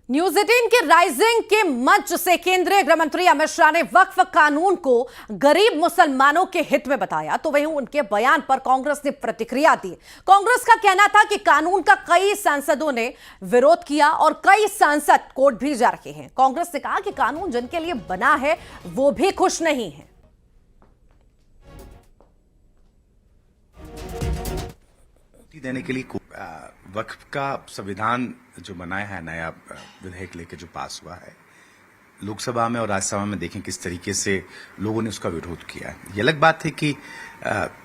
News 18 के rising के मंच से केंद्रीय गृह मंत्री अमित शाह ने वक्फ कानून को गरीब मुसलमानों के हित में बताया, तो वहीं उनके बयान पर कांग्रेस ने प्रतिक्रिया दी। कांग्रेस का कहना था कि कानून का कई सांसदों ने विरोध किया और कई सांसद कोर्ट भी जा रहे हैं। कांग्रेस ने कहा कि कानून जिनके लिए बना है वो भी खुश नहीं है। देने के लिए वक्फ का संविधान जो बनाया है, नया विधेयक लेके जो पास हुआ है लोकसभा में और राज्यसभा में, देखें किस तरीके से लोगों ने उसका विरोध किया है। ये अलग बात है कि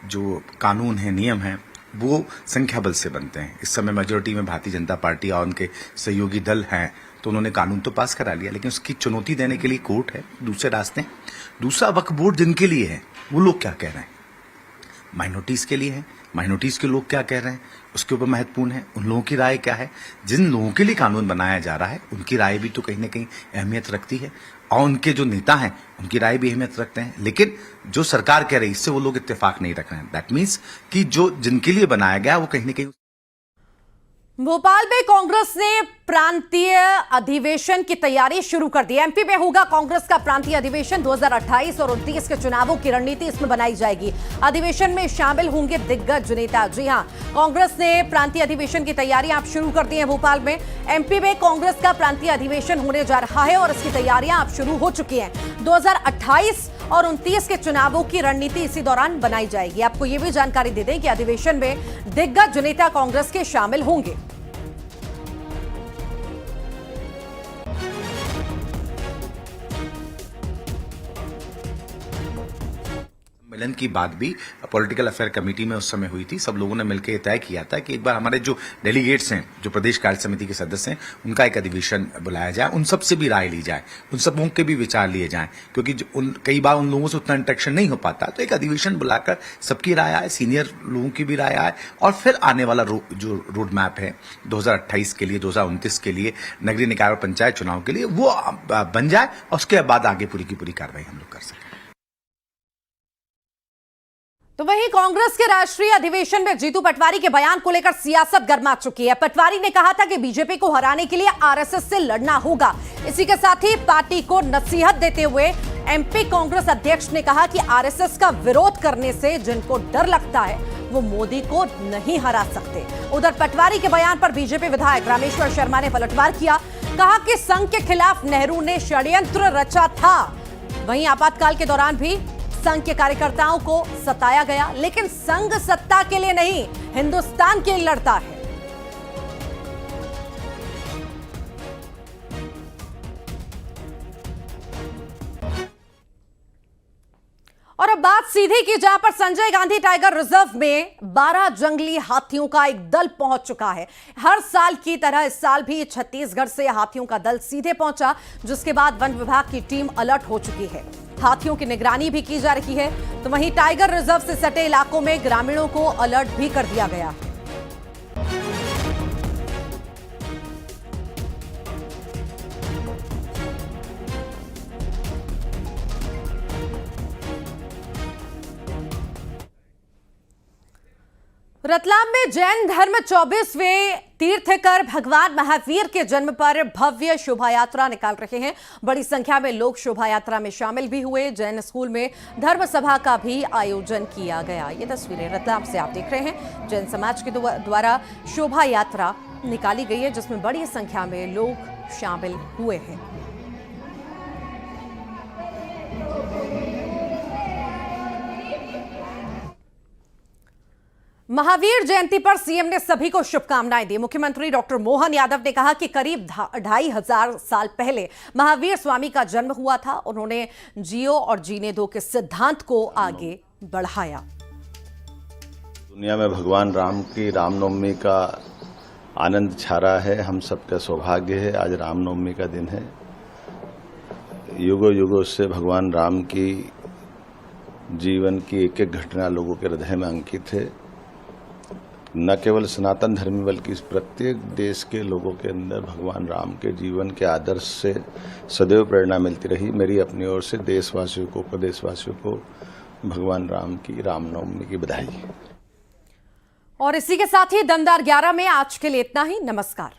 जो कानून है, नियम है, वो संख्या बल से बनते हैं। इस समय मेजोरिटी में भारतीय जनता पार्टी और उनके सहयोगी दल हैं, तो उन्होंने कानून तो पास करा लिया, लेकिन उसकी चुनौती देने के लिए कोर्ट है, दूसरे रास्ते। दूसरा, वक्फ बोर्ड जिनके लिए है वो लोग क्या कह रहे हैं, माइनॉरिटीज के लिए है, माइनॉरिटीज के लोग क्या कह रहे हैं उसके ऊपर महत्वपूर्ण है। उन लोगों की राय क्या है, जिन लोगों के लिए कानून बनाया जा रहा है उनकी राय भी तो कहीं ना कहीं अहमियत रखती है, और उनके जो नेता हैं उनकी राय भी अहमियत रखते हैं। लेकिन जो सरकार कह रही है इससे वो लोग इत्तेफाक नहीं रख रहे हैं। दैट मीन्स कि जो जिनके लिए बनाया गया वो कहीं ना कहीं। भोपाल में कांग्रेस ने प्रांतीय अधिवेशन की तैयारी शुरू कर दी। एमपी में होगा कांग्रेस का प्रांतीय अधिवेशन। 2028 और 29 के चुनावों की रणनीति इसमें बनाई जाएगी। अधिवेशन में शामिल होंगे दिग्गज नेता। जी हां, कांग्रेस ने प्रांतीय अधिवेशन की तैयारियां आप शुरू कर दी हैं भोपाल में। एमपी में कांग्रेस का प्रांतीय अधिवेशन होने जा रहा है और इसकी तैयारियां अब शुरू हो चुकी हैं। 2028 और 29 के चुनावों की रणनीति इसी दौरान बनाई जाएगी। आपको यह भी जानकारी दे दें कि अधिवेशन में दिग्गज नेता कांग्रेस के शामिल होंगे। सम्मेलन की बात भी पॉलिटिकल अफेयर कमेटी में उस समय हुई थी। सब लोगों ने मिलकर तय किया था कि एक बार हमारे जो डेलीगेट्स हैं, जो प्रदेश कार्य समिति के सदस्य हैं, उनका एक अधिवेशन बुलाया जाए, उन सबसे भी राय ली जाए, उन सबों के भी विचार लिए जाएं, क्योंकि कई बार उन लोगों से उतना इंटरेक्शन नहीं हो पाता। तो एक अधिवेशन बुलाकर सबकी राय आए, सीनियर लोगों की भी राय आए, और फिर आने वाला जो रोड मैप है 2028 के लिए, 2029 के लिए, नगरीय निकाय और पंचायत चुनाव के लिए, वो बन जाए और उसके बाद आगे पूरी की पूरी कार्रवाई हम लोग कर सकें। तो वहीं कांग्रेस के राष्ट्रीय अधिवेशन में जीतू पटवारी के बयान को लेकर सियासत गर्मा चुकी है। पटवारी ने कहा था कि बीजेपी को हराने के लिए आरएसएस से लड़ना होगा। इसी के साथ ही पार्टी को नसीहत देते हुए एमपी कांग्रेस अध्यक्ष ने कहा कि आरएसएस का विरोध करने से जिनको डर लगता है वो मोदी को नहीं हरा सकते। उधर पटवारी के बयान पर बीजेपी विधायक रामेश्वर शर्मा ने पलटवार किया। कहा कि संघ के खिलाफ नेहरू ने षड्यंत्र रचा था। वहीं आपातकाल के दौरान भी संघ के कार्यकर्ताओं को सताया गया, लेकिन संघ सत्ता के लिए नहीं, हिंदुस्तान के लिए लड़ता है। और अब बात सीधी की, जहां पर संजय गांधी टाइगर रिजर्व में 12 जंगली हाथियों का एक दल पहुंच चुका है। हर साल की तरह इस साल भी छत्तीसगढ़ से हाथियों का दल सीधे पहुंचा, जिसके बाद वन विभाग की टीम अलर्ट हो चुकी है। हाथियों की निगरानी भी की जा रही है। तो वहीं टाइगर रिजर्व से सटे इलाकों में ग्रामीणों को अलर्ट भी कर दिया गया है। रतलाम में जैन धर्म 24वें तीर्थकर भगवान महावीर के जन्म पर भव्य शोभा यात्रा निकाल रहे हैं। बड़ी संख्या में लोग शोभा यात्रा में शामिल भी हुए। जैन स्कूल में धर्म सभा का भी आयोजन किया गया। ये तस्वीरें रतलाम से आप देख रहे हैं। जैन समाज के द्वारा शोभा यात्रा निकाली गई है, जिसमें बड़ी संख्या में लोग शामिल हुए हैं। महावीर जयंती पर सीएम ने सभी को शुभकामनाएं दी। मुख्यमंत्री डॉक्टर मोहन यादव ने कहा कि करीब 2500 साल पहले महावीर स्वामी का जन्म हुआ था। उन्होंने जियो और जीने दो के सिद्धांत को आगे बढ़ाया। दुनिया में भगवान राम की रामनवमी का आनंद छा रहा है। हम सबका सौभाग्य है, आज रामनवमी का दिन है। युगों युगों से भगवान राम की जीवन की एक एक घटना लोगों के हृदय में अंकित है। न केवल सनातन धर्मी बल्कि प्रत्येक देश के लोगों के अंदर भगवान राम के जीवन के आदर्श से सदैव प्रेरणा मिलती रही। मेरी अपनी ओर से देशवासियों को, प्रदेशवासियों को भगवान राम की रामनवमी की बधाई। और इसी के साथ ही दमदार 11 में आज के लिए इतना ही। नमस्कार।